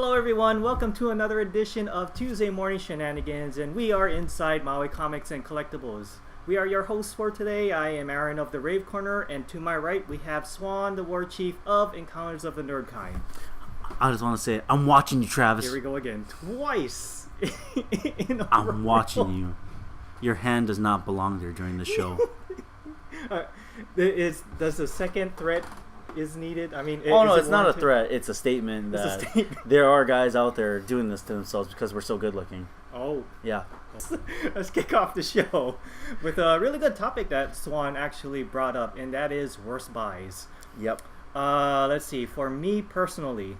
Hello everyone, welcome to another edition of Tuesday Morning Shenanigans, and we are inside Maui Comics and Collectibles. We are your hosts for today. I am Aaron of the Rave Corner, and to my right we have Swan, the War Chief of Encounters of the Nerd Kind. I just want to say, I'm watching you, Travis. Here we go again. Twice in a I'm row. watching you. Your hand does not belong there during the show. Does the second threat is needed? I mean, no, it's not a threat. It's a statement It's that a statement. there are guys out there doing this to themselves because we're so good looking. Oh. Yeah. Let's kick off the show with a really good topic that Swan actually brought up, and that is worst buys. Yep. Let's see. For me personally,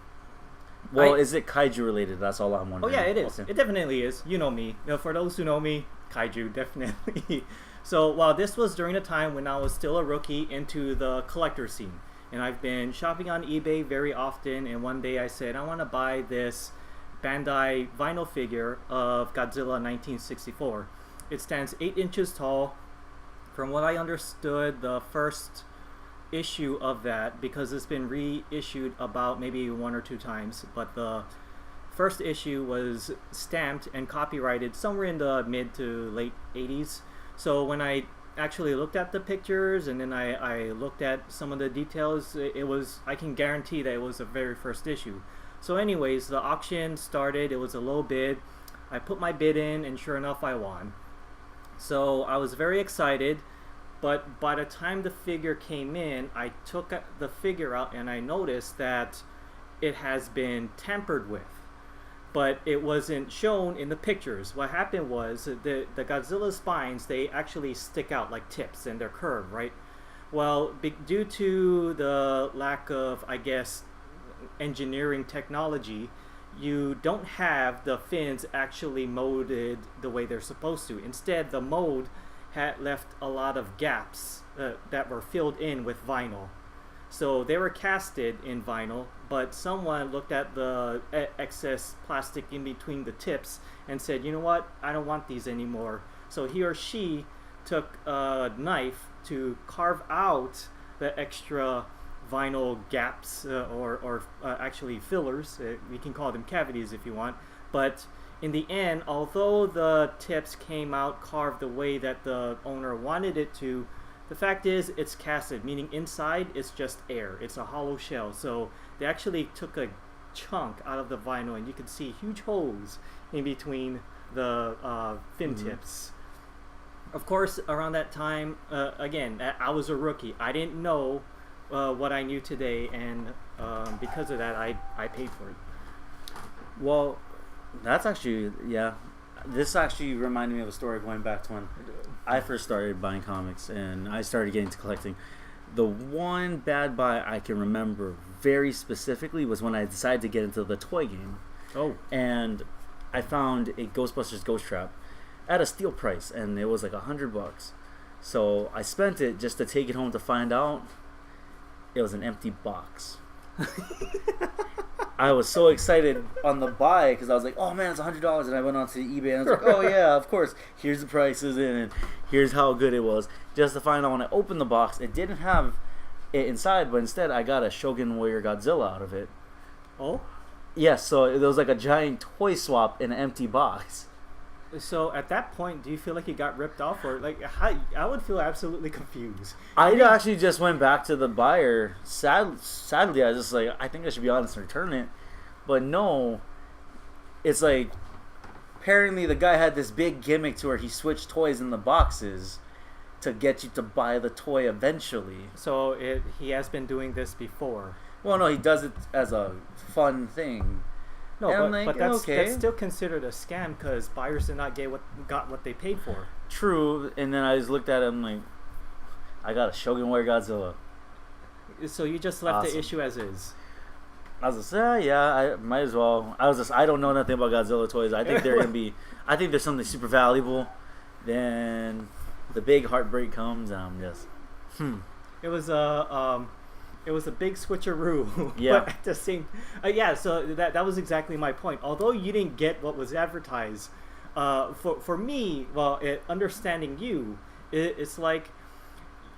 Well, is it kaiju related? That's all I'm wondering. Oh yeah, it is. Okay. It definitely is. You know me. For those who know me, kaiju definitely. So while this was during a time when I was still a rookie into the collector scene, and I've been shopping on eBay very often, and one day I said I want to buy this Bandai vinyl figure of Godzilla 1964. It stands 8 inches tall. From what I understood, the first issue of that, because it's been reissued about maybe 1 or 2 times, but the first issue was stamped and copyrighted somewhere in the mid to late 80s. So when I actually looked at the pictures and then I looked at some of the details, it was, I can guarantee that it was the very first issue. So anyways, the auction started. It was a low bid. I put my bid in, and sure enough I won. So I was very excited. But by the time the figure came in, I took the figure out and I noticed that it has been tampered with. But it wasn't shown in the pictures. What happened was the Godzilla spines, they actually stick out like tips and they're curved, right? Well, due to the lack of, I guess, engineering technology, you don't have the fins actually molded the way they're supposed to. Instead, the mold had left a lot of gaps that were filled in with vinyl. So they were casted in vinyl, but someone looked at the excess plastic in between the tips and said, you know what, I don't want these anymore. So he or she took a knife to carve out the extra vinyl gaps or actually fillers. We can call them cavities if you want. But in the end, although the tips came out carved the way that the owner wanted it to, the fact is it's casted, meaning inside it's just air. It's a hollow shell. So they actually took a chunk out of the vinyl, and you can see huge holes in between the fin tips. Of course, around that time, again, I was a rookie. I didn't know what I knew today, and because of that, I paid for it. Well, that's actually, yeah. This actually reminded me of a story going back to when I first started buying comics and I started getting to collecting. The one bad buy I can remember very specifically was when I decided to get into the toy game. Oh. And I found a Ghostbusters Ghost Trap at a steal price, and it was like $100. So I spent it just to take it home to find out it was an empty box. I was so excited on the buy because I was like, oh man, it's $100, and I went onto eBay and I was like, oh yeah, of course, here's the prices and here's how good it was. Just to find out when I opened the box, it didn't have it inside, but instead I got a Shogun Warrior Godzilla out of it. Oh? Yes, so it was like a giant toy swap in an empty box. So at that point, do you feel like you got ripped off, or like I would feel absolutely confused? I actually just went back to the buyer. Sadly, I was just like, I think I should be honest and return it. But no, it's like apparently the guy had this big gimmick to where he switched toys in the boxes to get you to buy the toy eventually. So he has been doing this before. Well, no, he does it as a fun thing. No, like, but that's, okay. that's still considered a scam because buyers did not got what they paid for. True, and then I just looked at him like, I got a Shogun Warrior Godzilla. So you just left Awesome. the issue as is. I was just, yeah, I might as well. I don't know nothing about Godzilla toys. I think they're gonna be. I think there's something super valuable. Then the big heartbreak comes, and I'm just, It was a big switcheroo. Yeah. But at the same, yeah. So that was exactly my point. Although you didn't get what was advertised, for me, well, understanding you, it's like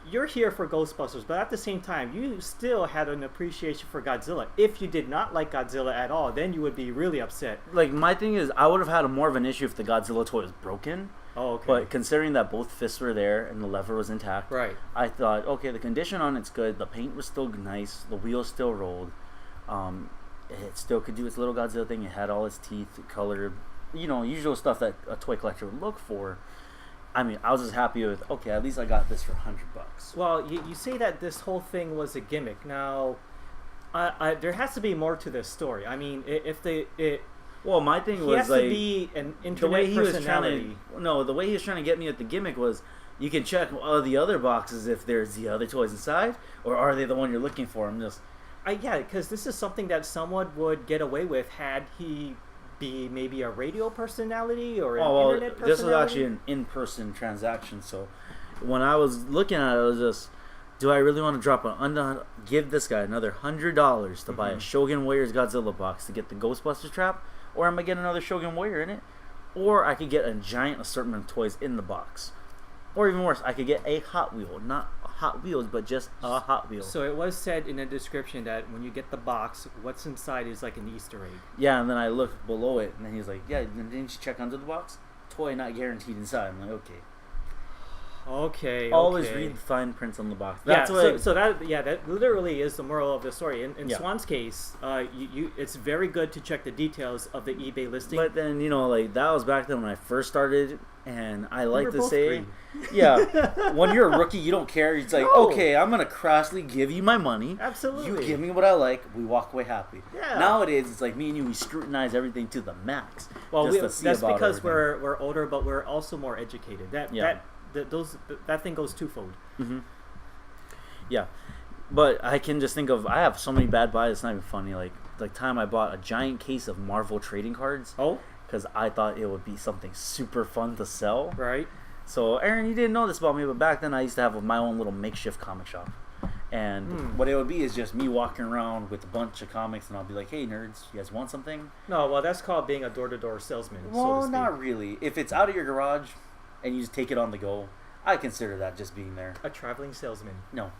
you're here for Ghostbusters, but at the same time, you still had an appreciation for Godzilla. If you did not like Godzilla at all, then you would be really upset. Like, my thing is, I would have had more of an issue if the Godzilla toy was broken. Oh, okay. But considering that both fists were there and the lever was intact, right. I thought, okay, the condition on it's good. The paint was still nice. The wheels still rolled. It still could do its little Godzilla thing. It had all its teeth colored. You know, usual stuff that a toy collector would look for. I mean, I was just happy with, okay, at least I got this for $100. Well, you say that this whole thing was a gimmick. Now, there has to be more to this story. I mean, well, my thing he was has like to be an internet the way he was personality. the way he was trying to get me at the gimmick was you can check all the other boxes if there's the other toys inside, or are they the one you're looking for? I'm just yeah, because this is something that someone would get away with had he be maybe a radio personality or an internet personality. This was actually an in-person transaction. So when I was looking at it, I was just, do I really want to give this guy another $100 to buy a Shogun Warriors Godzilla box to get the Ghostbusters trap, or am I getting another Shogun Warrior in it? Or I could get a giant assortment of toys in the box. Or even worse, I could get a Hot Wheel, not Hot Wheels, but just a Hot Wheel. So it was said in the description that when you get the box, what's inside is like an Easter egg. Yeah, and then I looked below it, and then he's like, yeah, didn't you check under the box? Toy not guaranteed inside. I'm like, okay. Okay. Always okay. read the fine prints on the box. That's that literally is the moral of the story. In Swan's case, it's very good to check the details of the eBay listing. But then, you know, like, that was back then when I first started, and I like to say, green. yeah, when you're a rookie, you don't care. It's like, okay, I'm gonna crassly give you my money. Absolutely. You give me what I like. We walk away happy. Yeah. Nowadays, it's like me and you. We scrutinize everything to the max. Well, just that's because everything. we're older, but we're also more educated. That thing goes twofold. Mm-hmm. Yeah, but I can just think of, I have so many bad buys. It's not even funny. Like time I bought a giant case of Marvel trading cards. Oh. Because I thought it would be something super fun to sell. Right. So, Aaron, you didn't know this about me, but back then I used to have my own little makeshift comic shop. And what it would be is just me walking around with a bunch of comics, and I'll be like, hey, nerds, you guys want something? No, well, that's called being a door-to-door salesman, Well, so to speak. not really. If it's out of your garage and you just take it on the go, I consider that just being there. A traveling salesman. No.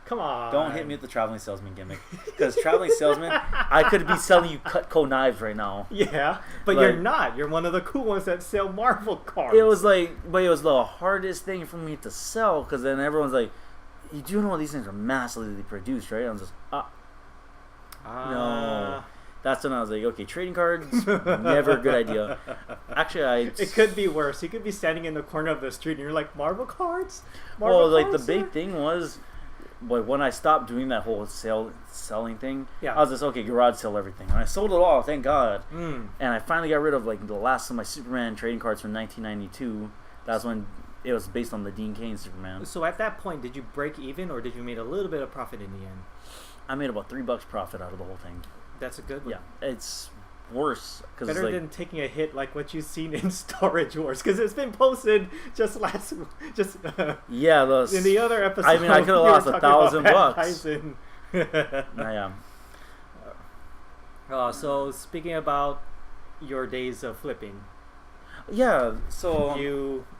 Come on. Don't hit me with the traveling salesman gimmick. Because traveling salesman, I could be selling you Cutco knives right now. Yeah, but you're not. You're one of the cool ones that sell Marvel cards. It was the hardest thing for me to sell, because then everyone's like, you do know these things are massively produced, right? I'm just, no. That's when I was like, okay, trading cards, never a good idea. Actually, it could be worse. You could be standing in the corner of the street and you're like, Marvel cards? The big thing was, but when I stopped doing that whole selling thing, I was just, okay, garage sell everything. And I sold it all, thank God. And I finally got rid of the last of my Superman trading cards from 1992. That's when it was based on the Dean Cain Superman. So at that point, did you break even, or did you make a little bit of profit in the end? I made about $3 profit out of the whole thing. That's a good one. Yeah, it's worse. Better than taking a hit like what you've seen in Storage Wars, because it's been posted just in the other episode. I mean, I could have lost $1,000. Yeah. So speaking about your days of flipping. Yeah. So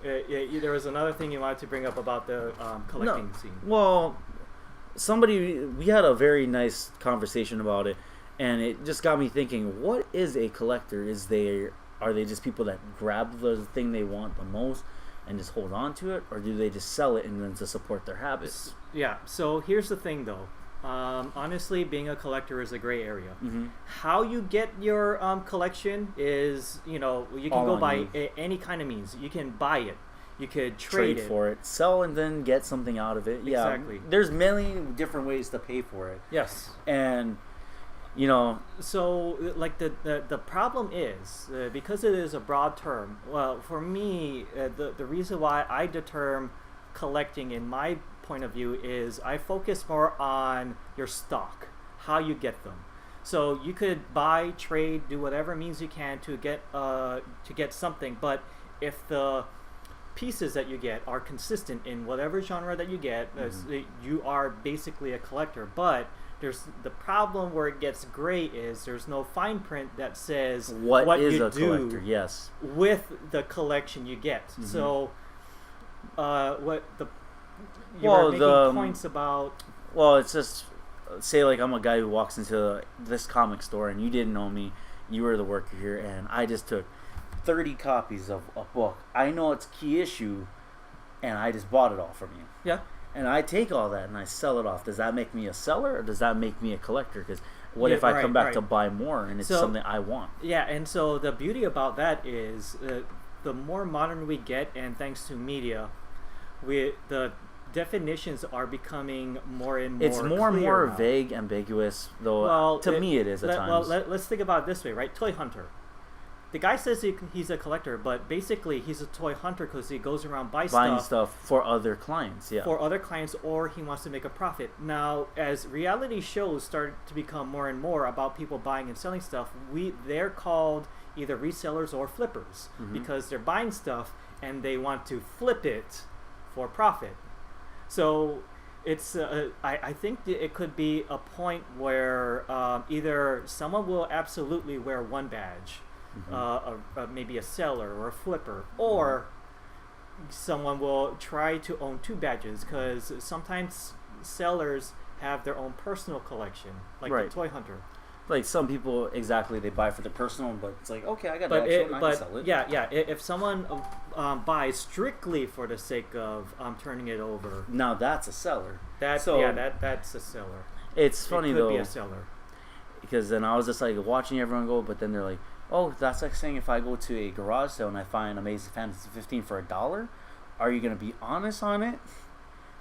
there was another thing you wanted to bring up about the collecting scene. Well, we had a very nice conversation about it. And it just got me thinking, what is a collector? Are they just people that grab the thing they want the most and just hold on to it? Or do they just sell it and then to support their habits? Yeah, so here's the thing though. Honestly, being a collector is a gray area. Mm-hmm. How you get your collection is, you can go by any kind of means. You can buy it. You could trade it for it, sell, and then get something out of it. Exactly. Yeah, there's many different ways to pay for it. Yes. And so the problem is because it is a broad term. Well, for me, the reason why I determine collecting in my point of view is I focus more on your stock, how you get them. So you could buy, trade, do whatever means you can to get something, but if the pieces that you get are consistent in whatever genre that you get, you are basically a collector. But there's the problem where it gets gray is there's no fine print that says what is you a do collector. Yes. with the collection you get. So you Well, were making points about. Well, it's just say like I'm a guy who walks into this comic store and you didn't know me, you were the worker here, and I just took 30 copies of a book. I know it's key issue, and I just bought it all from you. Yeah. And I take all that and I sell it off. Does that make me a seller or does that make me a collector? Because what if I come back to buy more and it's something I want? Yeah, and so the beauty about that is the more modern we get, and thanks to media, the definitions are becoming more and more. It's more and more vague, ambiguous, though. Well, to me, it is at times. Well, let's think about it this way, right? Toy hunter. The guy says he's a collector, but basically he's a toy hunter because he goes around buying stuff for other clients. Yeah. For other clients, or he wants to make a profit. Now, as reality shows start to become more and more about people buying and selling stuff, they're called either resellers or flippers because they're buying stuff and they want to flip it for profit. So it's I think it could be a point where either someone will absolutely wear one badge, maybe a seller or a flipper, or someone will try to own two badges, because sometimes sellers have their own personal collection, like the toy hunter. Like some people, exactly, they buy for their personal, but it's like, okay, I got that extra, I can sell it. Yeah. If someone buys strictly for the sake of turning it over, now that's a seller. That's a seller. It's funny though. It could be a seller. Because then I was just like watching everyone go, but then they're like, oh, that's like saying if I go to a garage sale and I find Amazing Fantasy 15 for $1, are you gonna be honest on it,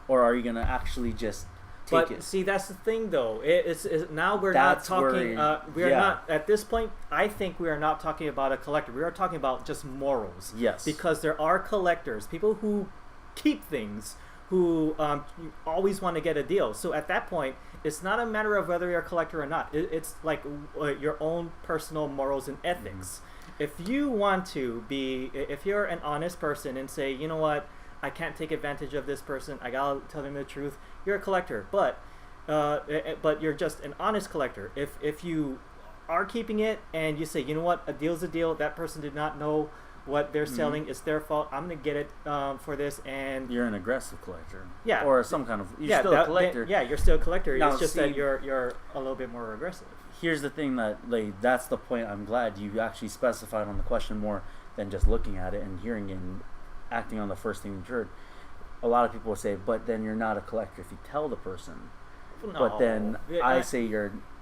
or are you gonna actually just take it? See, that's the thing, though. It's now we're not talking. We are not at this point. I think we are not talking about a collector. We are talking about just morals. Yes. Because there are collectors, people who keep things, who always want to get a deal. So at that point, it's not a matter of whether you're a collector or not. It's like your own personal morals and ethics. If you want to be, if you're an honest person and say, you know what, I can't take advantage of this person, I gotta tell them the truth, you're a collector. But you're just an honest collector. If you are keeping it and you say, you know what, a deal's a deal, that person did not know what they're selling, it's their fault, I'm gonna get it for this, and you're an aggressive collector. Yeah. Or some kind of, you're still a collector. You're still a collector. Now, it's just that you're a little bit more aggressive. Here's the thing that's the point. I'm glad you actually specified on the question more than just looking at it and hearing it and acting on the first thing you heard. A lot of people will say, but then you're not a collector if you tell the person. No. But then I say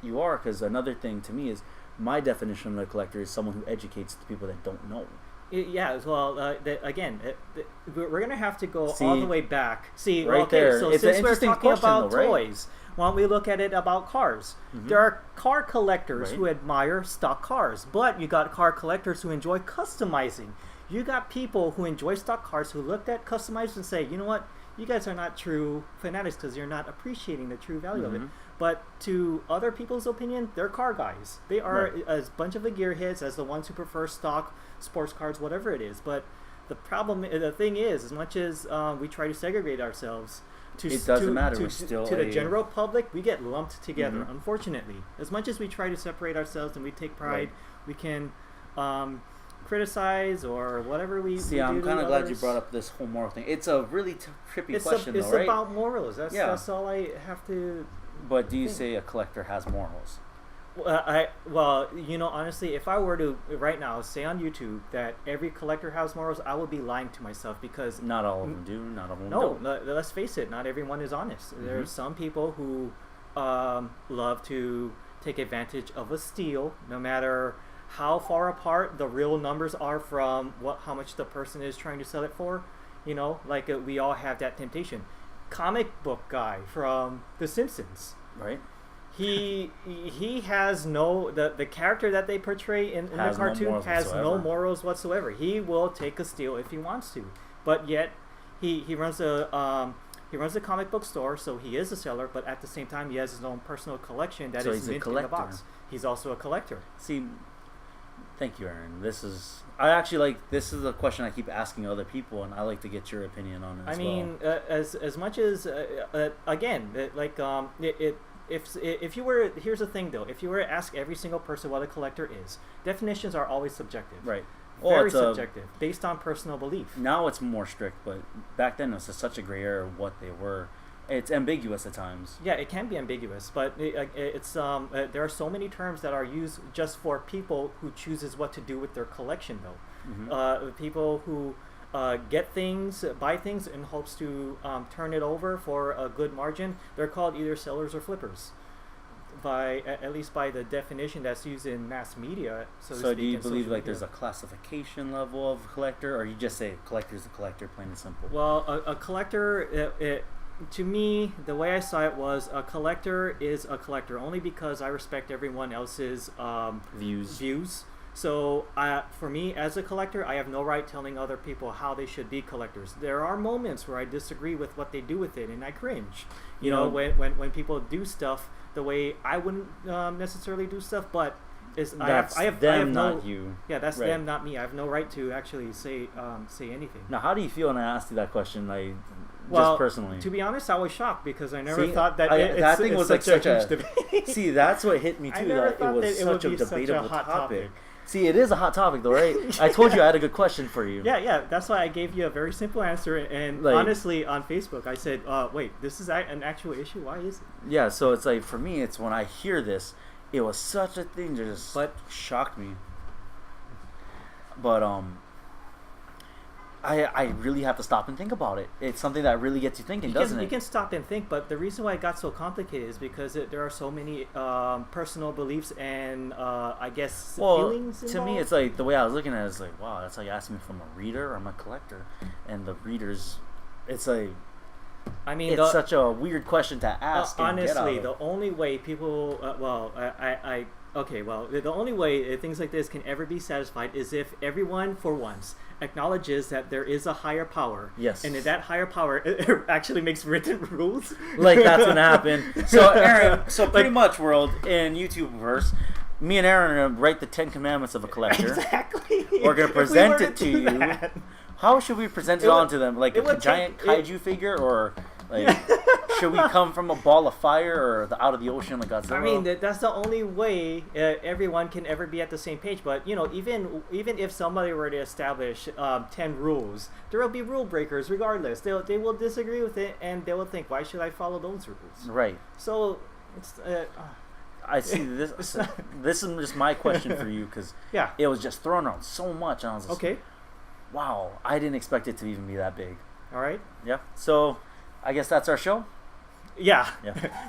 you are, because another thing to me is my definition of a collector is someone who educates the people that don't know. Yeah, well, we're going to have to go all the way back. See, right there. So it's since we're talking about toys, why don't we look at it about cars? There are car collectors who admire stock cars, but you got car collectors who enjoy customizing. You got people who enjoy stock cars who looked at customizers and say, you know what, you guys are not true fanatics because you're not appreciating the true value of it. But to other people's opinion, they're car guys. They are as bunch of the gearheads as the ones who prefer stock sports cars, whatever it is. But the thing is, as much as we try to segregate ourselves, it doesn't matter. We're still to the general public, we get lumped together. Unfortunately, as much as we try to separate ourselves and we take pride, we can criticize or whatever we see. We I'm kind of glad you others. brought up this whole moral thing. It's a really trippy question, it's though, right? It's about morals. That's all I have to. But do you say a collector has morals? Well, honestly, if I were to right now say on YouTube that every collector has morals, I would be lying to myself, because not all of them do. Not all of them don't. No, let's face it. Not everyone is honest. There are some people who love to take advantage of a steal, no matter how far apart the real numbers are from how much the person is trying to sell it for. Like we all have that temptation. Comic book guy from The Simpsons, right? He has the character that they portray in the cartoon has no morals whatsoever. He will take a steal if he wants to, but yet he runs a comic book store, so he is a seller. But at the same time, he has his own personal collection that is mint in the box. He's also a collector. See, thank you, Aaron. This is a question I keep asking other people, and I like to get your opinion on it. I mean, as much as again, if you were, here's the thing though, if you were to ask every single person what a collector is, definitions are always subjective. Right. Very subjective, based on personal belief. Now it's more strict, but back then it was just such a gray area of what they were. It's ambiguous at times. Yeah, it can be ambiguous, but it's there are so many terms that are used just for people who chooses what to do with their collection, though. People who get things, buy things in hopes to turn it over for a good margin. They're called either sellers or flippers. At least by the definition that's used in mass media. So do you believe like there's a classification level of collector, or you just say collector's a collector, plain and simple? Well, a collector, to me, the way I saw it was a collector is a collector only because I respect everyone else's views. So for me, as a collector, I have no right telling other people how they should be collectors. There are moments where I disagree with what they do with it, and I cringe. You know, when people do stuff the way I wouldn't necessarily do stuff, but I have them, not you. Yeah, that's them, not me. I have no right to actually say anything. Now, how do you feel when I asked you that question, like, well, just personally? To be honest, I was shocked because I never thought that it was like such a debate. See, that's what hit me too. I never that thought it was that such it would a be debatable such a hot topic. See, it is a hot topic, though, right? I told you I had a good question for you. Yeah. That's why I gave you a very simple answer. And like, honestly, on Facebook, I said, "Wait, this is an actual issue. Why is it?" Yeah. So it's like for me, it's when I hear this, it was such a thing that just shocked me. But I really have to stop and think about it. It's something that really gets you thinking, doesn't it? You can stop and think, but the reason why it got so complicated is because there are so many personal beliefs and I guess feelings involved. To me, it's like the way I was looking at it is like, wow, that's like asking me from a reader or I'm a collector, and the readers, it's like, I mean, it's such a weird question to ask. Honestly, the only way people, the only way things like this can ever be satisfied is if everyone, for once, acknowledges that there is a higher power. Yes. And that higher power actually makes written rules. Like, that's going to happen. So, Aaron, pretty much, world, in YouTube verse, me and Aaron are going to write the 10 Commandments of a collector. Exactly. We're going to present it to you. How should we present it on to them? Like a giant kaiju figure, or like should we come from a ball of fire or out of the ocean like Godzilla? I mean, that's the only way everyone can ever be at the same page. But you know, even if somebody were to establish 10 rules, there will be rule breakers regardless. They will disagree with it, and they will think, why should I follow those rules? Right. So it's. I see this. This is just my question for you because it was just thrown around so much. And I was just, okay. Wow, I didn't expect it to even be that big. All right. Yeah. So, I guess that's our show. Yeah.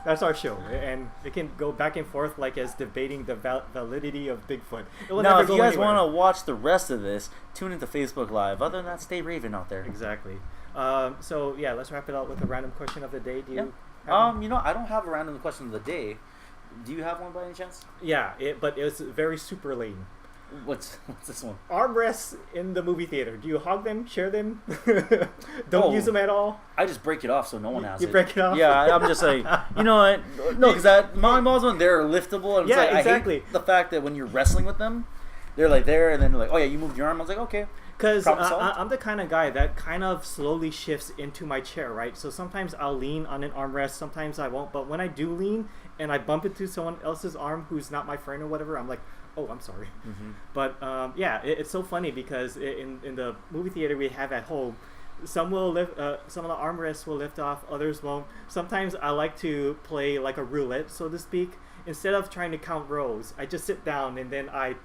That's our show, and it can go back and forth like as debating the validity of Bigfoot. Now, if you guys want to watch the rest of this, tune into Facebook Live. Other than that, stay raving out there. Exactly. So yeah, let's wrap it up with a random question of the day. Do you? You know, I don't have a random question of the day. Do you have one by any chance? Yeah, but it's very super lame. What's this one? Armrests in the movie theater. Do you hog them? Share them? Don't use them at all? I just break it off so no one has it. You break it off? Yeah, I'm just like, you know what? No, because my mom's one, they're liftable. And it's like, exactly. I hate the fact that when you're wrestling with them, they're like there, and then they're like, oh yeah, you moved your arm. I was like, okay. Because I'm the kind of guy that kind of slowly shifts into my chair, right? So sometimes I'll lean on an armrest, sometimes I won't. But when I do lean and I bump into someone else's arm who's not my friend or whatever, I'm like, oh, I'm sorry. Mm-hmm. But it's so funny because in the movie theater we have at home, some will lift, some of the armrests will lift off, others won't. Sometimes I like to play like a roulette, so to speak. Instead of trying to count rows, I just sit down and then I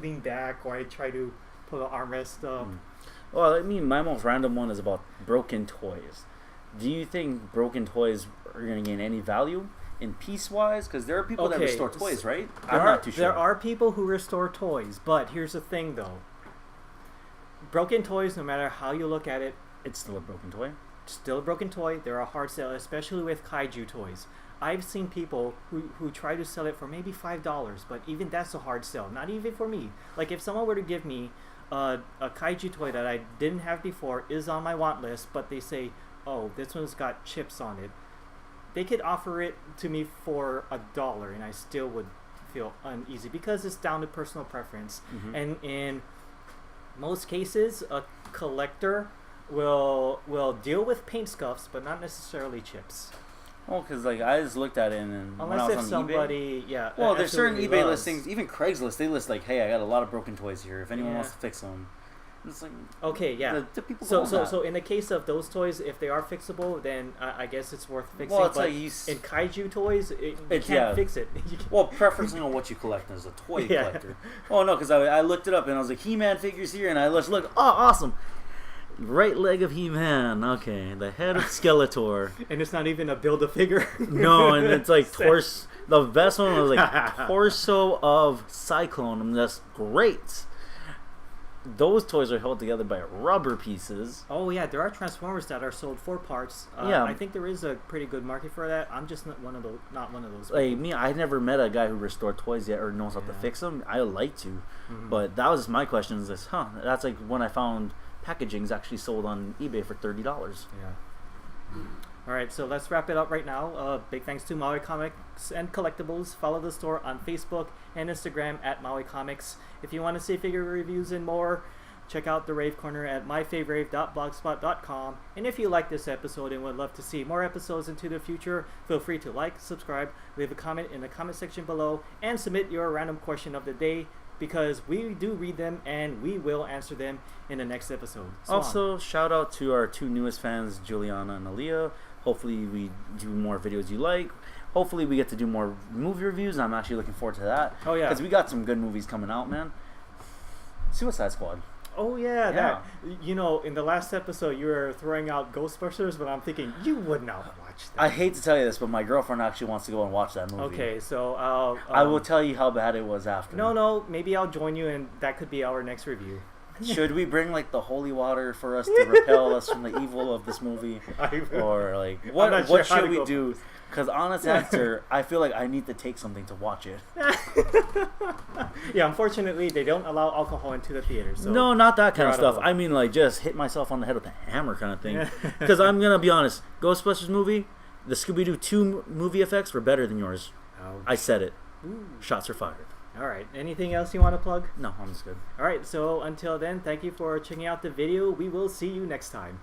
lean back, or I try to put the armrest up. Well, I mean, my most random one is about broken toys. Do you think broken toys are going to gain any value in piece-wise? Because there are people that restore toys, right? I'm not too sure. There are people who restore toys, but here's the thing, though. Broken toys, no matter how you look at it, it's still a broken toy. Still a broken toy. They're a hard sell, especially with kaiju toys. I've seen people who try to sell it for maybe $5, but even that's a hard sell. Not even for me. Like, if someone were to give me a kaiju toy that I didn't have before, is on my want list, but they say, oh, this one's got chips on it, they could offer it to me for $1, and I still would feel uneasy because it's down to personal preference. Mm-hmm. And in most cases, a collector will deal with paint scuffs, but not necessarily chips. Well, because like I just looked at it and when I Unless was if on somebody, eBay, well, there's certain absolutely eBay loves. listings, even Craigslist, they list like, hey, I got a lot of broken toys here. If anyone Yeah. wants to fix them, it's like Okay, yeah. the people So go on that. so in the case of those toys, if they are fixable, then I guess it's worth fixing. Well, it's but like you in kaiju toys, you It's- can't yeah. fix it. Well, preferencing on what you collect as a toy Yeah. collector. Oh no, because I looked it up and I was like, He-Man figures here, and I just looked. Oh, awesome! Right leg of He-Man. Okay, the head of Skeletor. And it's not even a build-a-figure. No, and it's like torso. The best one was like torso of Cyclone. And that's great. Those toys are held together by rubber pieces. Oh yeah, there are Transformers that are sold for parts. Yeah. I think there is a pretty good market for that. I'm just not one of those. Not one of those. Like people. me, I never met a guy who restored toys yet or knows how to Yeah. fix them. I would like to, Mhm. but that was just my question. Is this? That's like when I found packaging's actually sold on eBay for $30. Yeah. All right, so let's wrap it up right now. Big thanks to Maui Comics and Collectibles. Follow the store on Facebook and Instagram at Maui Comics. If you want to see figure reviews and more, check out the Rave Corner at myfavorite.blogspot.com. And if you like this episode and would love to see more episodes into the future, feel free to like, subscribe, leave a comment in the comment section below, and submit your random question of the day, because we do read them and we will answer them in the next episode. Swan. Also, shout out to our two newest fans, Juliana and Aaliyah. Hopefully, we do more videos you like. Hopefully, we get to do more movie reviews. I'm actually looking forward to that. Oh, yeah. Because we got some good movies coming out, man. Suicide Squad. Oh yeah, that. You know, in the last episode, you were throwing out Ghostbusters, but I'm thinking you would not watch that. I hate to tell you this, but my girlfriend actually wants to go and watch that movie. Okay, so I will tell you how bad it was after. No, maybe I'll join you, and that could be our next review. Should we bring like the holy water for us to repel us from the evil of this movie, or like I'm not sure what how to should we go do? Because honest answer, I feel like I need to take something to watch it. Yeah, unfortunately, they don't allow alcohol into the theater. So No, not that kind of You're out of stuff. luck. I mean, like just hit myself on the head with a hammer kind of thing. Because I'm gonna be honest, Ghostbusters movie, the Scooby-Doo 2 movie effects were better than yours. Ouch. I said it. Ooh. Shots are fired. All right. Anything else you want to plug? No, I'm just good. All right. So until then, thank you for checking out the video. We will see you next time.